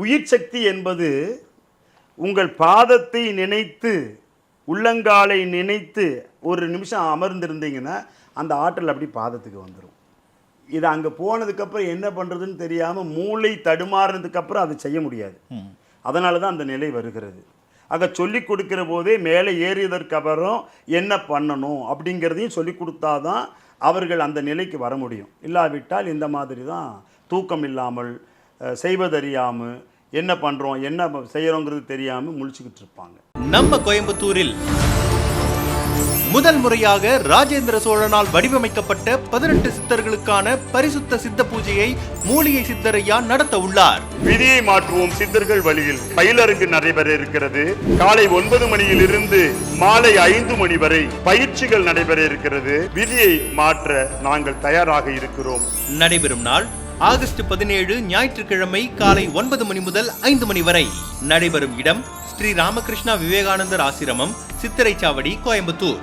உயிர் சக்தி என்பது உங்கள் பாதத்தை நினைத்து உள்ளங்காலை நினைத்து ஒரு நிமிஷம் அமர்ந்திருந்தீங்கன்னா அந்த ஆற்றல் அப்படி பாதத்துக்கு வந்துடும். இது அங்கே போனதுக்கப்புறம் என்ன பண்ணுறதுன்னு தெரியாமல் மூளை தடுமாறினதுக்கப்புறம் அதை செய்ய முடியாது. அதனால தான் அந்த நிலை வருகிறது. ஆக சொல்லி கொடுக்குற போதே மேலே ஏறியதற்கு அப்புறம் என்ன பண்ணணும் அப்படிங்கிறதையும் சொல்லி கொடுத்தாதான் அவர்கள் அந்த நிலைக்கு வர முடியும். இல்லாவிட்டால் இந்த மாதிரி தான் தூக்கம் இல்லாமல் செய்வதறியாமல் என்ன பண்ணுறோம் என்ன செய்கிறோங்கிறது தெரியாமல் முழிச்சுக்கிட்டு இருப்பாங்க. நம்ம கோயம்புத்தூரில் முதல் முறையாக ராஜேந்திர சோழனால் வடிவமைக்கப்பட்ட 18 சித்தர்களுக்கான பரிசுத்த சித்த பூஜையை மூலிகை சித்தரையா நடத்த உள்ளார். விதியை மாற்றுவோம் சித்தர்கள் வழியில் பயிலரங்கு நடைபெற இருக்கிறது. காலை 9 மணியிலிருந்து மாலை 5 மணி வரை பயிற்சிகள் நடைபெற இருக்கிறது. விதியை மாற்ற நாங்கள் தயாராக இருக்கிறோம். நடைபெறும் நாள் ஆகஸ்ட் 17 ஞாயிற்றுக்கிழமை காலை 9 மணி முதல் 5 மணி வரை. நடைபெறும் இடம் ஸ்ரீ ராமகிருஷ்ணா விவேகானந்தர் ஆசிரமம், சித்திரைச்சாவடி, கோயம்புத்தூர்.